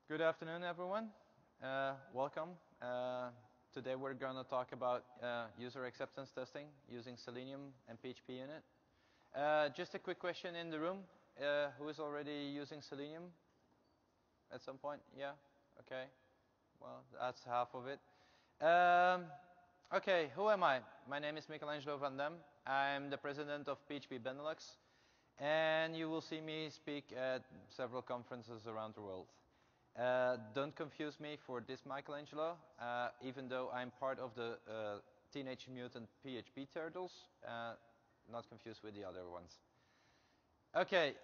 Good afternoon, everyone. Welcome. Today we're going to talk about user acceptance testing using Selenium and PHPUnit. Just a quick question in the room. Who is already using Selenium at some point? Yeah? Okay. Well, that's half of it. Okay, who am I? My name is Michelangelo van Dam. I'm the president of PHP Benelux. And you will see me speak at several conferences around the world. Don't confuse me for this Michelangelo, even though I'm part of the Teenage Mutant PHP Turtles, not confused with the other ones. Okay,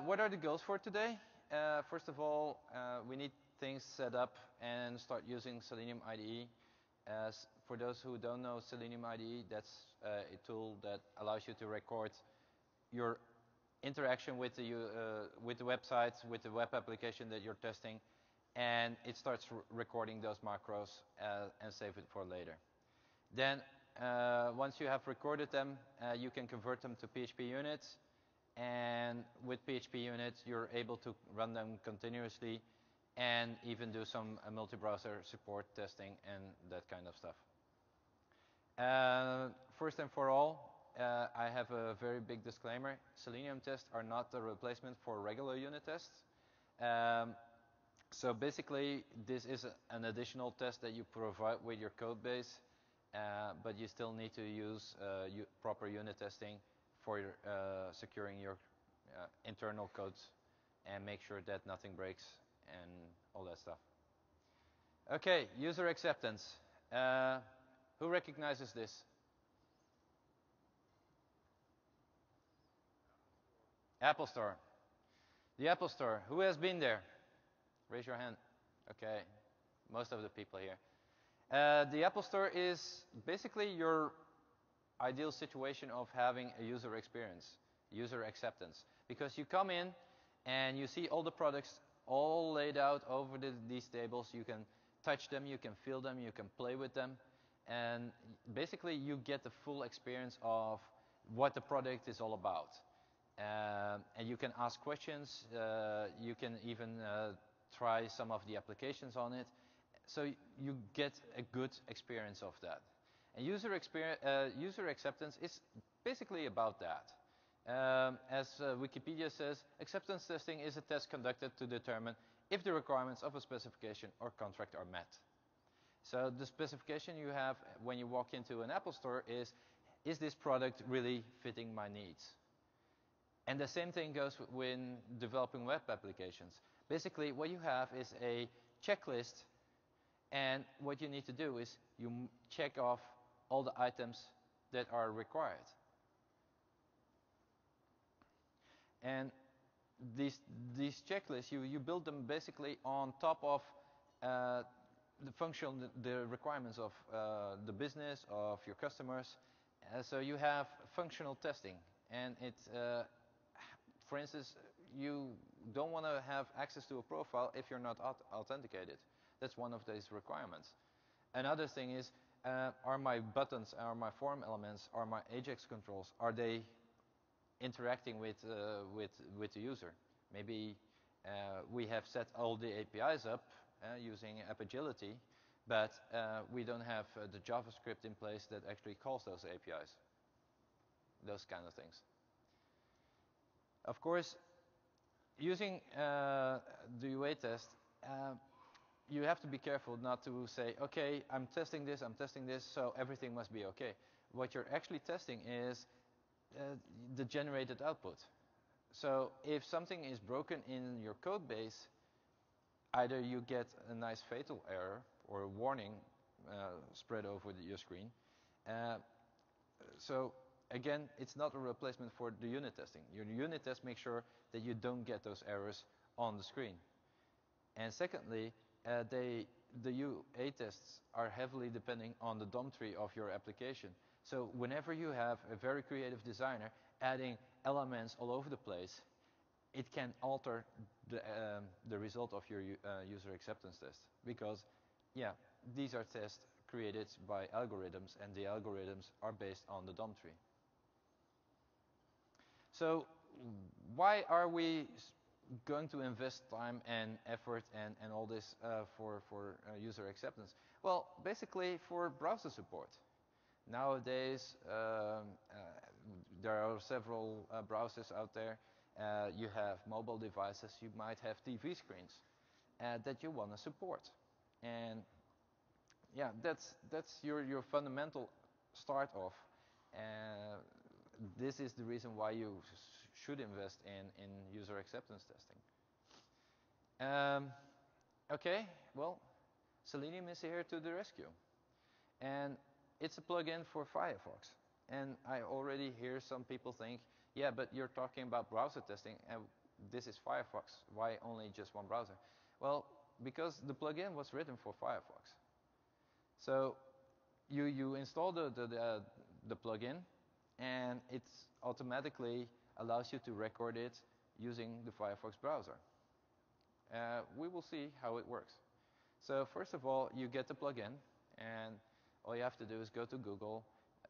what are the goals for today? First of all, we need things set up and start using Selenium IDE. For those who don't know Selenium IDE, that's a tool that allows you to record your interaction with the websites, with the web application that you're testing, and it starts recording those macros and save it for later. Then, once you have recorded them, you can convert them to PHPUnit, and with PHPUnit, you're able to run them continuously and even do some multi-browser support testing and that kind of stuff. First and for all, I have a very big disclaimer. Selenium tests are not a replacement for regular unit tests. So basically, this is an additional test that you provide with your code base, but you still need to use proper unit testing for securing your internal codes and make sure that nothing breaks and all that stuff. Okay, user acceptance. Who recognizes this? Apple Store. The Apple Store. Who has been there? Raise your hand. Okay, most of the people here. The Apple Store is basically your ideal situation of having a user experience, user acceptance. Because you come in and you see all the products all laid out over these tables. You can touch them, you can feel them, you can play with them. And basically you get the full experience of what the product is all about. And you can ask questions, you can even try some of the applications on it. So you get a good experience of that. And user acceptance is basically about that. As Wikipedia says, acceptance testing is a test conducted to determine if the requirements of a specification or contract are met. So the specification you have when you walk into an Apple Store is this product really fitting my needs? And the same thing goes when developing web applications. Basically, what you have is a checklist, and what you need to do is you check off all the items that are required. And these checklists, you build them basically on top of the requirements of the business, of your customers. So you have functional testing, and it's for instance, you don't want to have access to a profile if you're not authenticated. That's one of these requirements. Another thing is, are my buttons, are my form elements, are my Ajax controls, are they interacting with the user? Maybe we have set all the APIs up using App Agility, but we don't have the JavaScript in place that actually calls those APIs. Those kind of things. Of course, using the UA test, you have to be careful not to say, okay, I'm testing this, so everything must be okay. What you're actually testing is the generated output. So if something is broken in your code base, either you get a nice fatal error or a warning spread over your screen. So again, it's not a replacement for the unit testing. Your unit test makes sure that you don't get those errors on the screen. And secondly, the UA tests are heavily depending on the DOM tree of your application. So whenever you have a very creative designer adding elements all over the place, it can alter the result of your user acceptance test. Because, yeah, these are tests created by algorithms, and the algorithms are based on the DOM tree. So why are we going to invest time and effort and all this for user acceptance? Well, basically for browser support. Nowadays, there are several browsers out there. You have mobile devices, you might have TV screens that you want to support. And yeah, that's your fundamental start off. This is the reason why you should invest in user acceptance testing. Okay, well, Selenium is here to the rescue. And it's a plugin for Firefox. And I already hear some people think, yeah, but you're talking about browser testing, and this is Firefox. Why only just one browser? Well, because the plugin was written for Firefox. So you install the plugin, and it automatically allows you to record it using the Firefox browser. We will see how it works. So first of all, you get the plugin, and all you have to do is go to Google,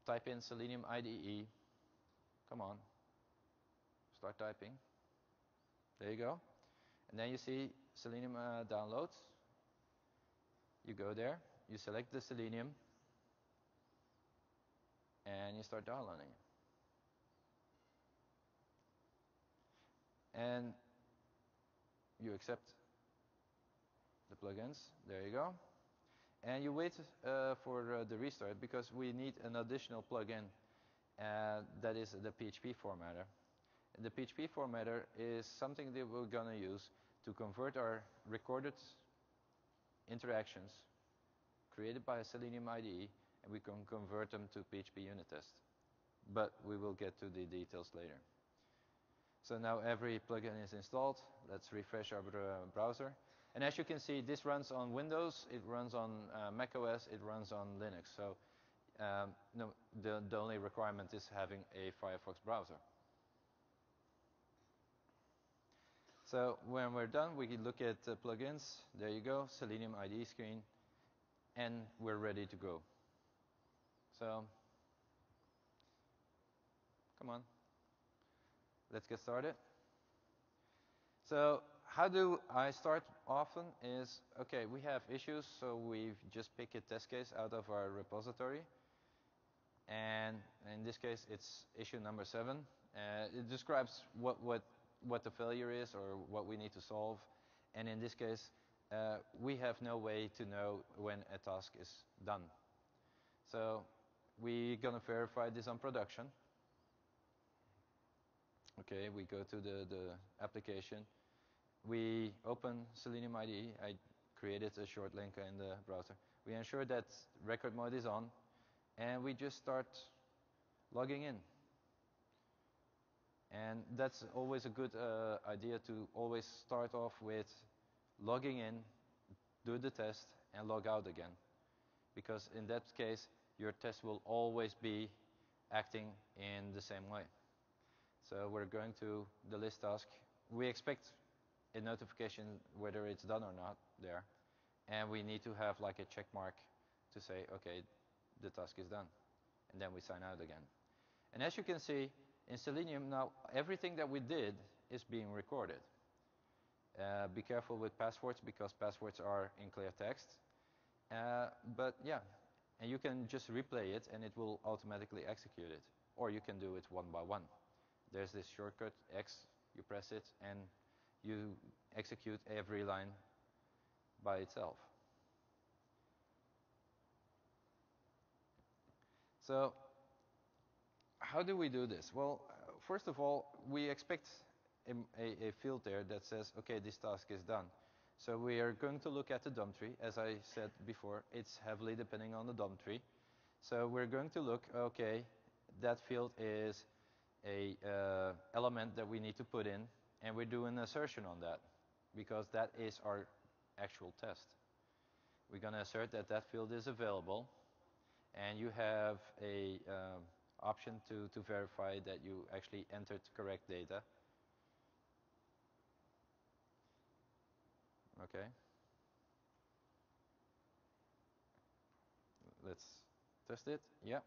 type in Selenium IDE. Come on, start typing. There you go. And then you see Selenium downloads. You go there, you select the Selenium, and you start downloading it. And you accept the plugins. There you go. And you wait for the restart because we need an additional plugin that is the PHP formatter. And the PHP formatter is something that we're going to use to convert our recorded interactions created by a Selenium IDE, and we can convert them to PHPUnit test. But we will get to the details later. So now every plugin is installed. Let's refresh our browser. And as you can see, this runs on Windows, it runs on Mac OS, it runs on Linux. So no, the only requirement is having a Firefox browser. So when we're done, we can look at plugins. There you go, Selenium IDE screen, and we're ready to go. So come on, let's get started. So how do I start often is, okay, we have issues, so we just pick a test case out of our repository. And in this case, it's issue number 7. It describes what the failure is or what we need to solve. And in this case, we have no way to know when a task is done. So we're going to verify this on production. Okay, we go to the application. We open Selenium IDE. I created a short link in the browser. We ensure that record mode is on, and we just start logging in. And that's always a good idea to always start off with logging in, do the test, and log out again. Because in that case, your test will always be acting in the same way. So we're going to the list task. We expect a notification whether it's done or not there. And we need to have like a check mark to say, okay, the task is done. And then we sign out again. And as you can see, in Selenium now, everything that we did is being recorded. Be careful with passwords because passwords are in clear text. But yeah, and you can just replay it and it will automatically execute it. Or you can do it one by one. There's this shortcut, X, you press it, and you execute every line by itself. So how do we do this? Well, first of all, we expect a field there that says, okay, this task is done. So we are going to look at the DOM tree. As I said before, it's heavily depending on the DOM tree. So we're going to look, okay, that field is a element that we need to put in, and we do an assertion on that because that is our actual test. We're going to assert that that field is available, and you have a option to verify that you actually entered correct data. Okay. Let's test it. Yeah,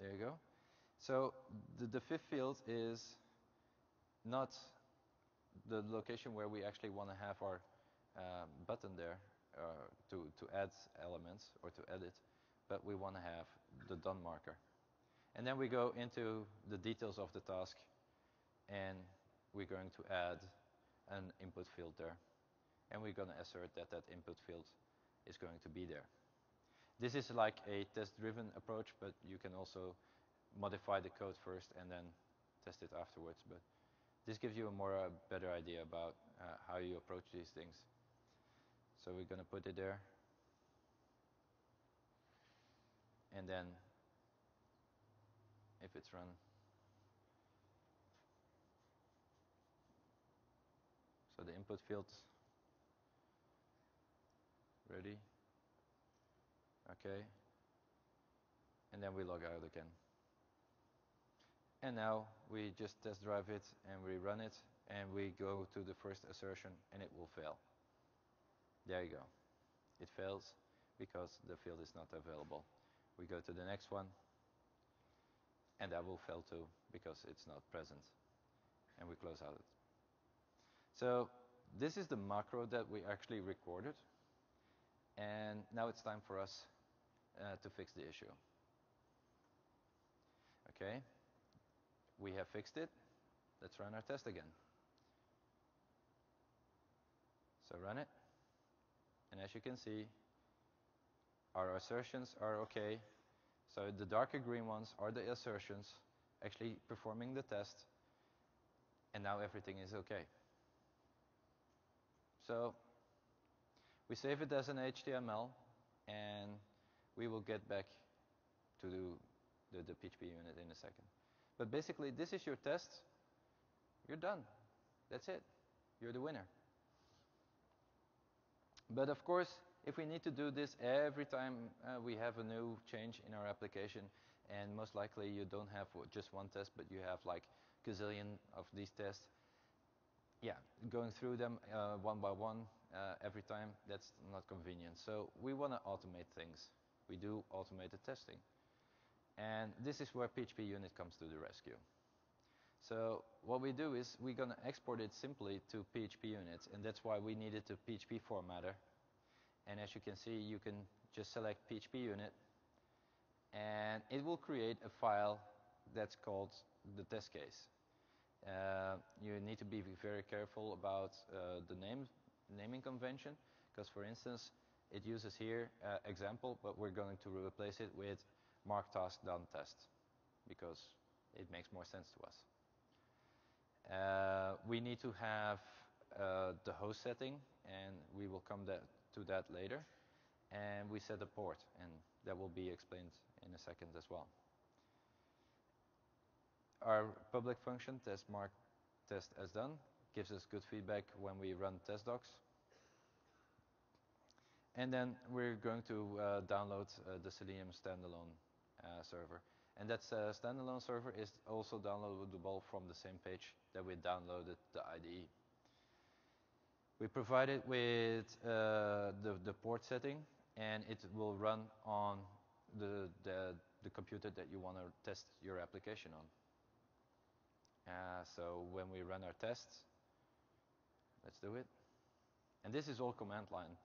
there you go. So the fifth field is not the location where we actually want to have our button there to add elements or to edit, but we want to have the done marker. And then we go into the details of the task, and we're going to add an input field there. And we're going to assert that that input field is going to be there. This is like a test-driven approach, but you can also modify the code first and then test it afterwards. But this gives you a better idea about how you approach these things. So we're going to put it there. And then if it's run, so the input fields ready. Okay. And then we log out again. And now we just test drive it and we run it and we go to the first assertion and it will fail. There you go. It fails because the field is not available. We go to the next one and that will fail too because it's not present. And we close out. So this is the macro that we actually recorded. And now it's time for us to fix the issue. Okay. We have fixed it. Let's run our test again. So run it. And as you can see, our assertions are okay. So the darker green ones are the assertions actually performing the test. And now everything is okay. So we save it as an HTML, and we will get back to the PHP unit in a second. But basically, this is your test. You're done. That's it. You're the winner. But of course, if we need to do this every time we have a new change in our application, and most likely you don't have just one test, but you have like a gazillion of these tests, yeah, going through them one by one every time, that's not convenient. So we want to automate things. We do automated testing. And this is where PHPUnit comes to the rescue. So what we do is we're going to export it simply to PHPUnit, and that's why we needed a PHP formatter. And as you can see, you can just select PHPUnit, and it will create a file that's called the test case. You need to be very careful about the naming convention, because for instance, it uses here example, but we're going to replace it with MarkTaskDone test, because it makes more sense to us. We need to have the host setting, and we will come to that later. And we set a port, and that will be explained in a second as well. Our public function, test_mark_test_as_done, gives us good feedback when we run test docs. And then we're going to download the Selenium standalone server. And that standalone server is also downloadable from the same page that we downloaded the IDE. We provide it with the port setting, and it will run on the computer that you want to test your application on. So when we run our tests, let's do it. And this is all command line.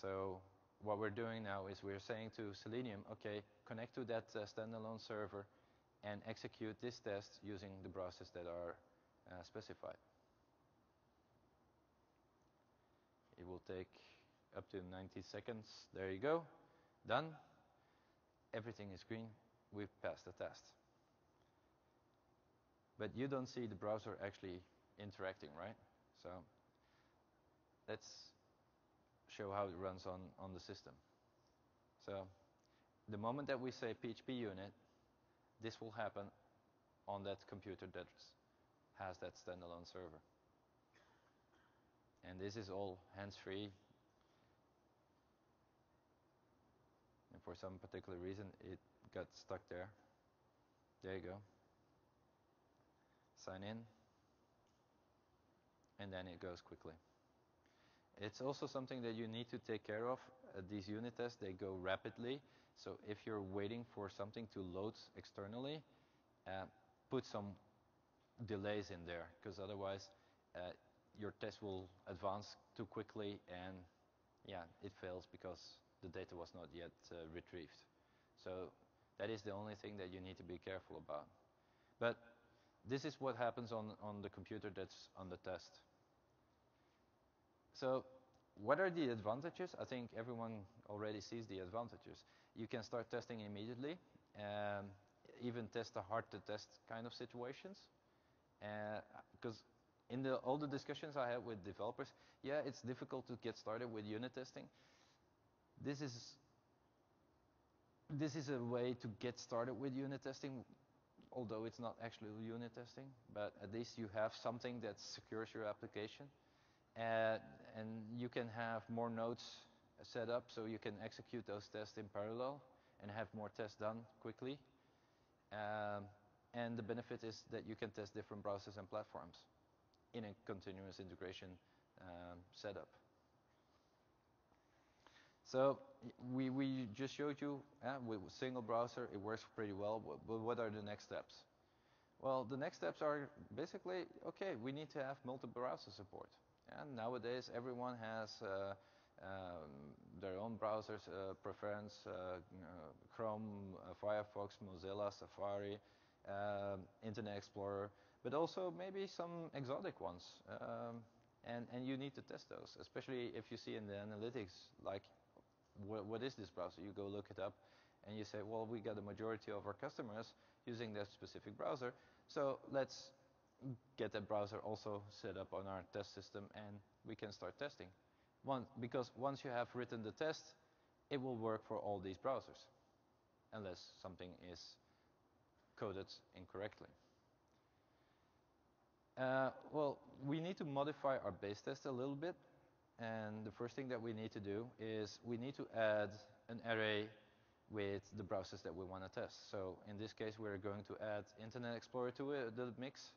So what we're doing now is we're saying to Selenium, okay, connect to that standalone server and execute this test using the browsers that are specified. It will take up to 90 seconds. There you go. Done. Everything is green. We've passed the test. But you don't see the browser actually interacting, right? So let's show how it runs on the system. So the moment that we say PHPUnit, this will happen on that computer that has that standalone server. And this is all hands-free. And for some particular reason, it got stuck there. There you go. Sign in. And then it goes quickly. It's also something that you need to take care of. These unit tests, they go rapidly. So if you're waiting for something to load externally, put some delays in there, because otherwise your test will advance too quickly and yeah, it fails because the data was not yet retrieved. So that is the only thing that you need to be careful about. But this is what happens on the computer that's on the test. So what are the advantages? I think everyone already sees the advantages. You can start testing immediately, even test the hard-to-test kind of situations. Because in all the discussions I had with developers, yeah, it's difficult to get started with unit testing. This is a way to get started with unit testing, although it's not actually unit testing, but at least you have something that secures your application. And you can have more nodes set up so you can execute those tests in parallel and have more tests done quickly. And the benefit is that you can test different browsers and platforms in a continuous integration setup. So we just showed you with a single browser, it works pretty well, but what are the next steps? Well, the next steps are basically, okay, we need to have multiple browser support. And nowadays, everyone has their own browsers preference, Chrome, Firefox, Mozilla, Safari, Internet Explorer, but also maybe some exotic ones. And you need to test those, especially if you see in the analytics, like, what is this browser? You go look it up, and you say, well, we got a majority of our customers using that specific browser, so let's get that browser also set up on our test system, and we can start testing. Because once you have written the test, it will work for all these browsers, unless something is coded incorrectly. Well, we need to modify our base test a little bit, and the first thing that we need to do is we need to add an array with the browsers that we want to test. So in this case, we're going to add Internet Explorer to the mix.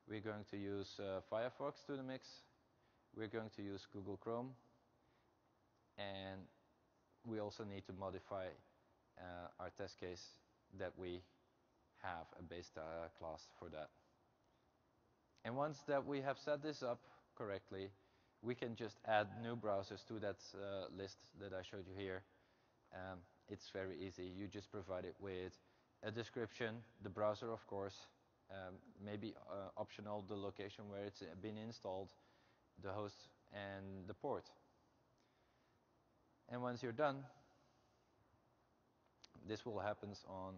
We're going to use Firefox to the mix. We're going to use Google Chrome. And we also need to modify our test case that we have a base class for that. And once that we have set this up correctly, we can just add new browsers to that list that I showed you here. It's very easy. You just provide it with a description, the browser, of course, maybe optional, the location where it's been installed, the host, and the port. And once you're done, this will happen on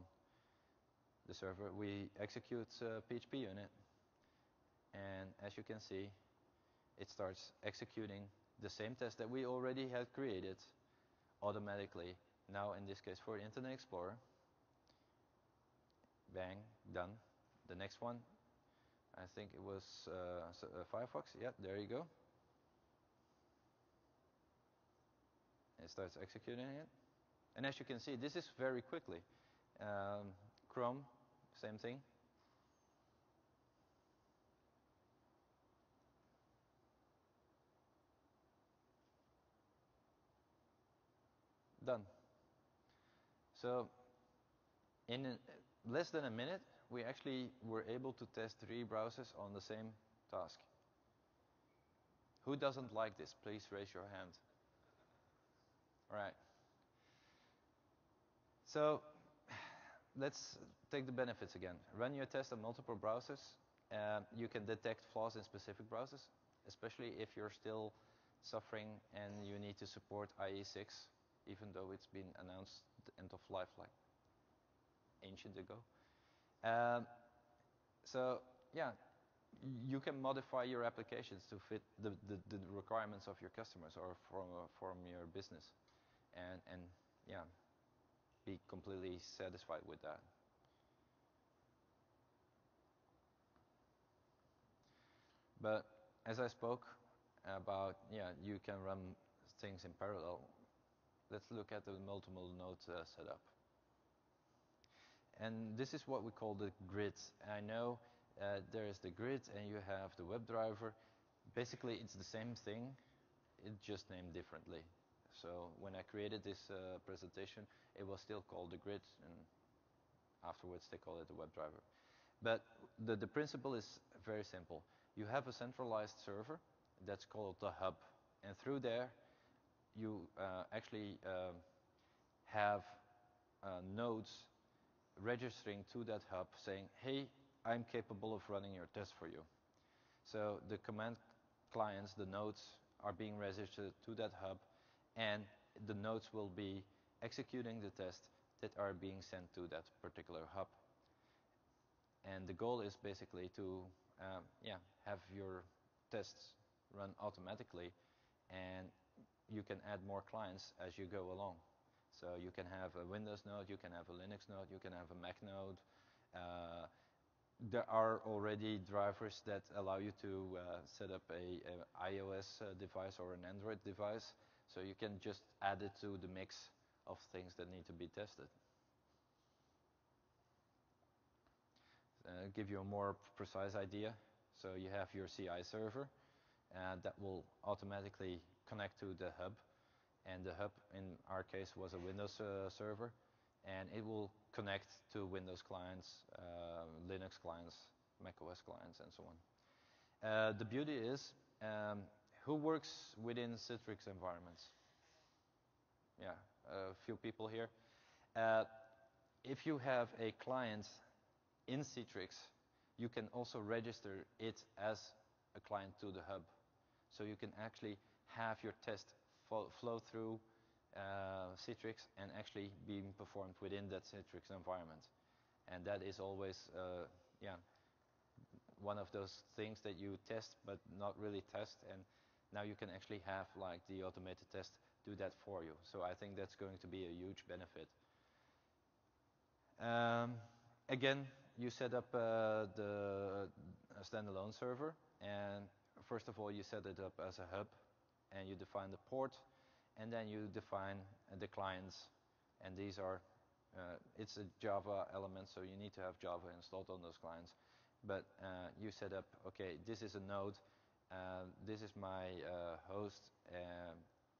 the server. We execute PHPUnit, and as you can see, it starts executing the same test that we already had created automatically. Now, in this case, for Internet Explorer. Bang, done. The next one, I think it was Firefox. Yeah, there you go. It starts executing it. And as you can see, this is very quickly. Chrome, same thing. Done. So in less than a minute, we actually were able to test 3 browsers on the same task. Who doesn't like this? Please raise your hand. All right. So let's take the benefits again. Run your test on multiple browsers. You can detect flaws in specific browsers, especially if you're still suffering and you need to support IE6, even though it's been announced the end of life like ancient ago. So yeah, you can modify your applications to fit the requirements of your customers or from your business, and yeah, be completely satisfied with that. But as I spoke about, yeah, you can run things in parallel. Let's look at the multiple node setup. And this is what we call the grid. I know there is the grid and you have the WebDriver. Basically, it's the same thing, it's just named differently. So when I created this presentation, it was still called the grid, and afterwards they call it the WebDriver. But the principle is very simple. You have a centralized server that's called the hub, and through there you actually have nodes registering to that hub saying, hey, I'm capable of running your test for you. So the command clients, the nodes, are being registered to that hub, and the nodes will be executing the tests that are being sent to that particular hub. And the goal is basically to have your tests run automatically, and you can add more clients as you go along. So you can have a Windows node, you can have a Linux node, you can have a Mac node. There are already drivers that allow you to set up a iOS device or an Android device, so you can just add it to the mix of things that need to be tested. Give you a more precise idea. So you have your CI server that will automatically connect to the hub, and the hub in our case was a Windows server, and it will connect to Windows clients, Linux clients, macOS clients, and so on. The beauty is, who works within Citrix environments? Yeah, a few people here. If you have a client in Citrix, you can also register it as a client to the hub. So you can actually have your test flow through Citrix and actually being performed within that Citrix environment. And that is always one of those things that you test but not really test, and now you can actually have like the automated test do that for you. So I think that's going to be a huge benefit. Again, you set up the standalone server, and first of all you set it up as a hub, and you define the port, and then you define the clients, and these are it's a Java element, so you need to have Java installed on those clients. But you set up, okay, this is a node, this is my host,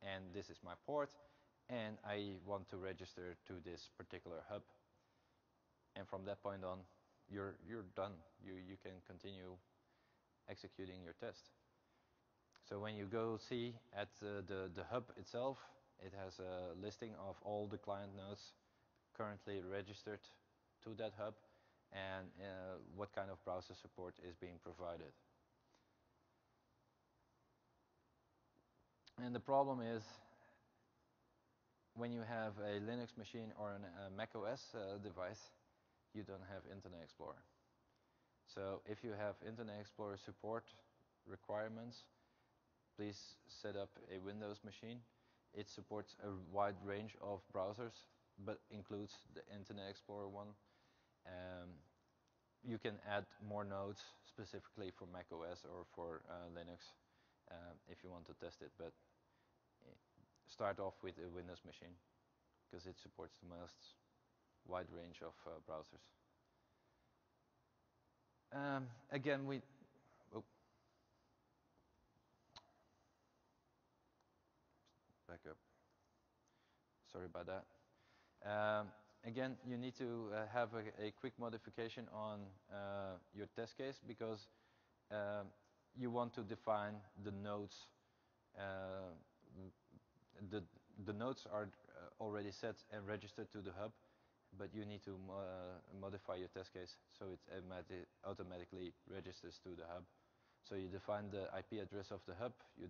and this is my port, and I want to register to this particular hub. And from that point on, you're done. You can continue executing your test. So when you go see at the hub itself, it has a listing of all the client nodes currently registered to that hub, and what kind of browser support is being provided. And the problem is, when you have a Linux machine or a Mac OS device, you don't have Internet Explorer. So if you have Internet Explorer support requirements, please set up a Windows machine. It supports a wide range of browsers, but includes the Internet Explorer one. You can add more nodes specifically for Mac OS or for Linux if you want to test it, but start off with a Windows machine because it supports the most wide range of browsers. Again, back up. Sorry about that. Again, you need to have a quick modification on your test case, because you want to define the nodes. The nodes are already set and registered to the hub, but you need to modify your test case so it automatically registers to the hub. So you define the IP address of the hub, you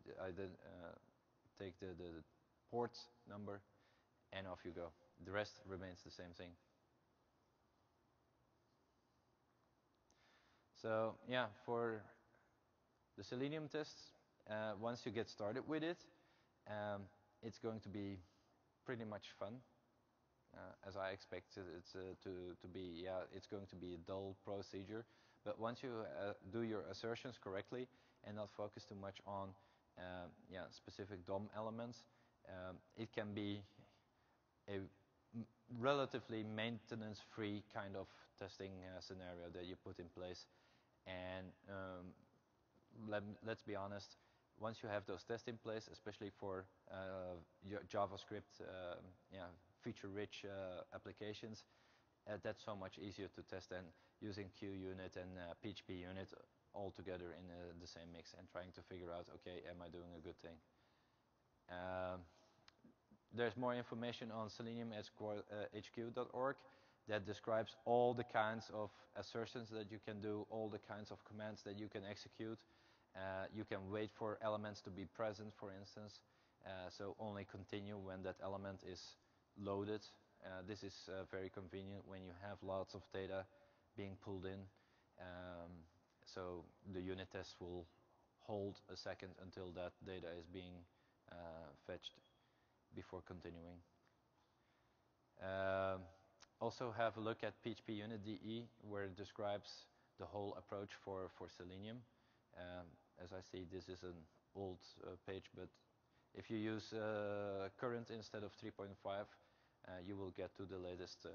take the port number, and off you go. The rest remains the same thing. So yeah, for the Selenium tests, once you get started with it, it's going to be pretty much fun. As I expected it to be. Yeah, it's going to be a dull procedure, but once you do your assertions correctly and not focus too much on specific DOM elements, it can be a relatively maintenance-free kind of testing scenario that you put in place. And let's be honest, once you have those tests in place, especially for your JavaScript feature-rich applications, that's so much easier to test than using QUnit and PHPUnit all together in the same mix and trying to figure out, okay, am I doing a good thing? There's more information on selenium-hq.org that describes all the kinds of assertions that you can do, all the kinds of commands that you can execute. You can wait for elements to be present, for instance, so only continue when that element is loaded. This is very convenient when you have lots of data being pulled in. So the unit test will hold a second until that data is being fetched before continuing. Also have a look at PHPUnit DE, where it describes the whole approach for Selenium. As I see, this is an old page, but if you use current instead of 3.5, you will get to the latest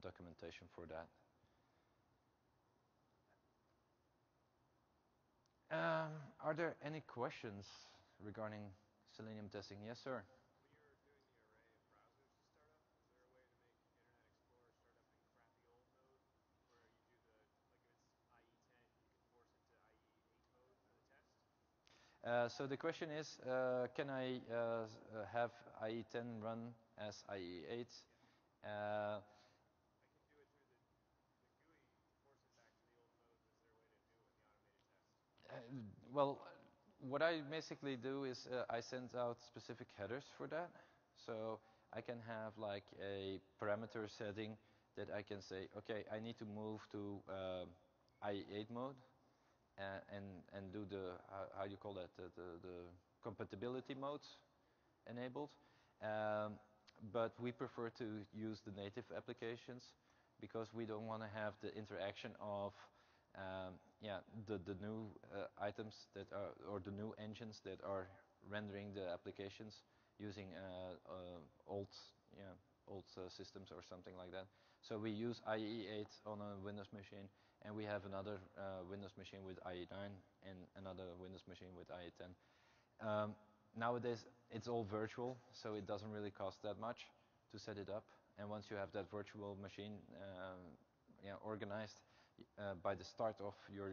documentation for that. Are there any questions regarding Selenium testing? Yes, sir. When you're doing the array of browsers to start up, is there a way to make Internet Explorer start up in crappy old mode, where you do the, like if it's IE10, you can force it to IE8 mode for the test? So the question is, can I have IE10 run as IE8? Yeah. I can do it through the GUI, force it back to the old mode. Is there a way to do it with the automated test? Well, what I basically do is I send out specific headers for that. So I can have like a parameter setting that I can say, okay, I need to move to IE8 mode and do the, how do you call that, the compatibility modes enabled. But we prefer to use the native applications because we don't want to have the interaction of the new items that are, or the new engines that are rendering the applications using old systems or something like that. So we use IE8 on a Windows machine, and we have another Windows machine with IE9 and another Windows machine with IE10. Nowadays, it's all virtual, so it doesn't really cost that much to set it up. And once you have that virtual machine organized, by the start of your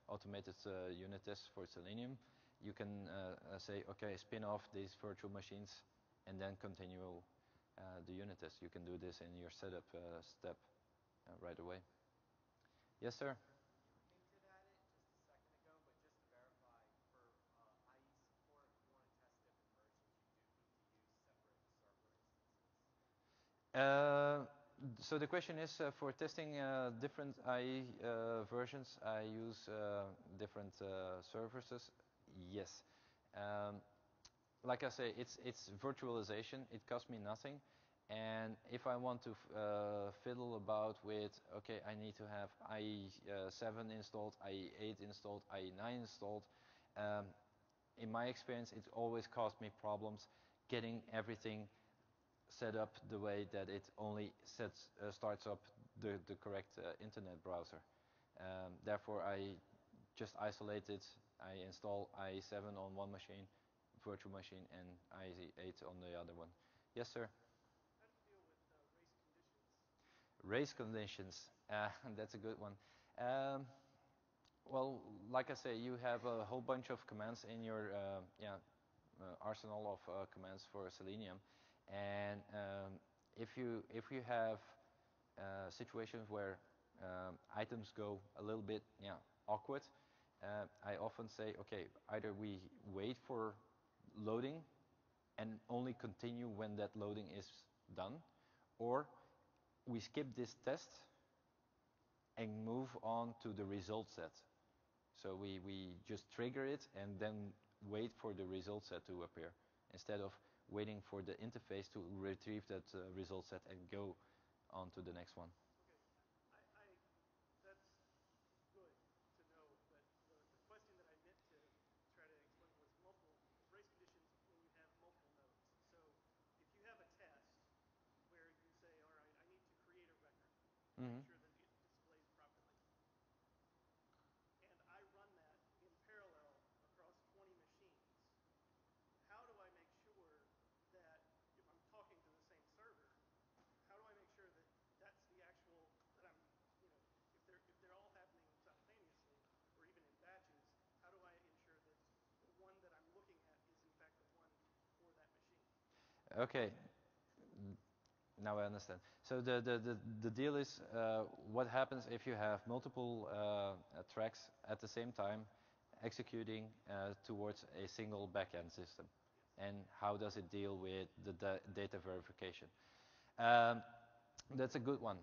automated unit tests for Selenium, you can say, okay, spin off these virtual machines and then continue the unit test. You can do this in your setup step right away. Yes, sir? You hinted at it just a second ago, but just to verify, for IE support, if you want to test different versions, you do need to use separate server instances. So the question is, for testing different IE versions, I use different services. Yes. Like I say, it's virtualization. It costs me nothing. And if I want to fiddle about with, okay, I need to have IE7 installed, IE8 installed, IE9 installed, in my experience, it always caused me problems getting everything set up the way that it only starts up the correct internet browser. Therefore, I just isolate it. I install IE7 on one machine, virtual machine, and IE8 on the other one. Yes, sir? How do you deal with race conditions? Race conditions, that's a good one. Well, like I say, you have a whole bunch of commands in your arsenal of commands for Selenium, and if you have situations where items go a little bit awkward, I often say, okay, either we wait for loading and only continue when that loading is done, or we skip this test and move on to the result set. So we just trigger it and then wait for the result set to appear, instead of waiting for the interface to retrieve that result set and go on to the next one. Okay, that's good to know, but the question that I meant to try to explain was race conditions when you have multiple nodes. So if you have a test where you say, all right, I need to create a record, make sure that it displays properly, and I run that in parallel across 20 machines, how do I make sure that if I'm talking to the same server, how do I make sure that Okay. Now I understand. So the deal is what happens if you have multiple tracks at the same time executing towards a single backend system, and how does it deal with the data verification? That's a good one.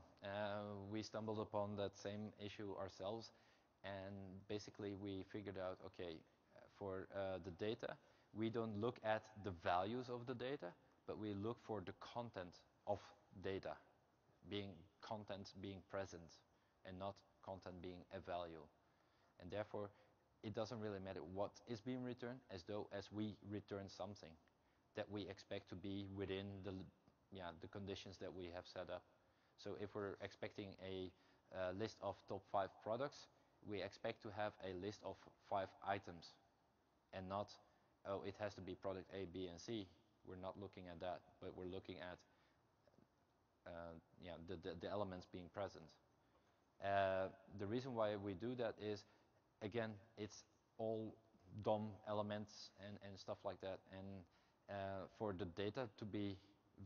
We stumbled upon that same issue ourselves, and basically we figured out, okay, for the data, we don't look at the values of the data, but we look for the content of data, content being present, and not content being a value. And therefore, it doesn't really matter what is being returned, as we return something that we expect to be within the conditions that we have set up. So if we're expecting a list of top 5 products, we expect to have a list of 5 items, and not, oh, it has to be product A, B, and C. We're not looking at that, but we're looking at the elements being present. The reason why we do that is, again, it's all DOM elements and stuff like that. And for the data to be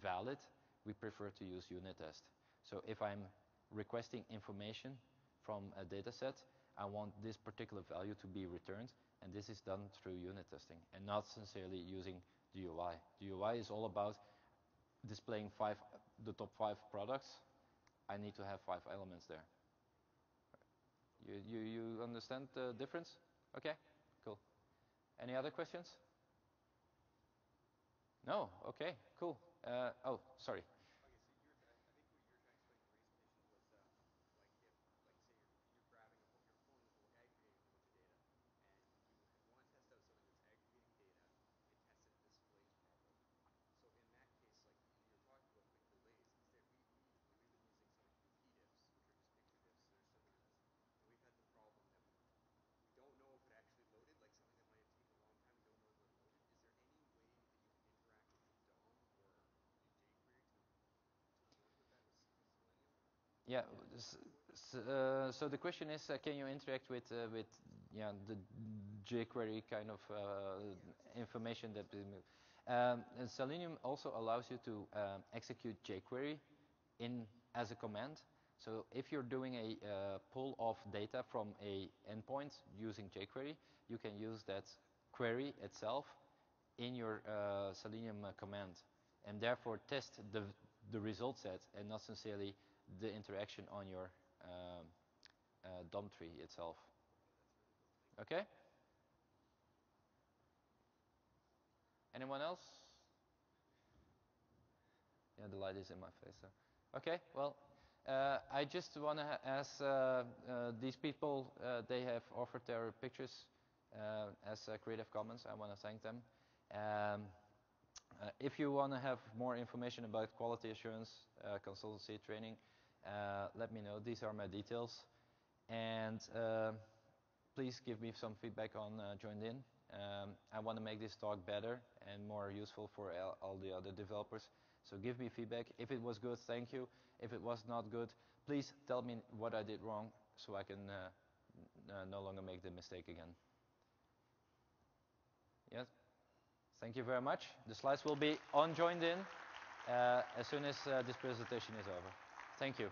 valid, we prefer to use unit test. So if I'm requesting information from a data set, I want this particular value to be returned, and this is done through unit testing and not sincerely using the UI. The UI is all about displaying the top 5 products. I need to have 5 elements there. You understand the difference? Okay, cool. Any other questions? No? Okay, cool. Oh, sorry. Okay, so I think what you were trying to explain with race conditions was like if, like say you're grabbing you're pulling aggregating a whole bunch of data, and you want to test out something that's aggregating data and test that it displays properly. So in that case, like you're talking about quick delays, is there we've been using something called pdiffs, which are just picture diffs that are similar to this, and we've had the problem that we don't know if it actually loaded, like something that might have taken a long time, we don't know if it loaded. Is there any way that you can interact with the DOM or the jQuery to work with that with Selenium? Yeah. So the question is, can you interact with the jQuery kind of information that we move? And Selenium also allows you to execute jQuery as a command. So if you're doing a pull of data from a endpoint using jQuery, you can use that query itself in your Selenium command, and therefore test the result set and not sincerely the interaction on your DOM tree itself. Okay? Anyone else? Yeah, the light is in my face. So. Okay, well, I just want to ask these people, they have offered their pictures as Creative Commons. I want to thank them. If you want to have more information about quality assurance, consultancy, training, let me know. These are my details. And please give me some feedback on Joined In. I want to make this talk better and more useful for all the other developers. So give me feedback. If it was good, thank you. If it was not good, please tell me what I did wrong so I can no longer make the mistake again. Yes? Thank you very much. The slides will be on Joined In as soon as this presentation is over. Thank you.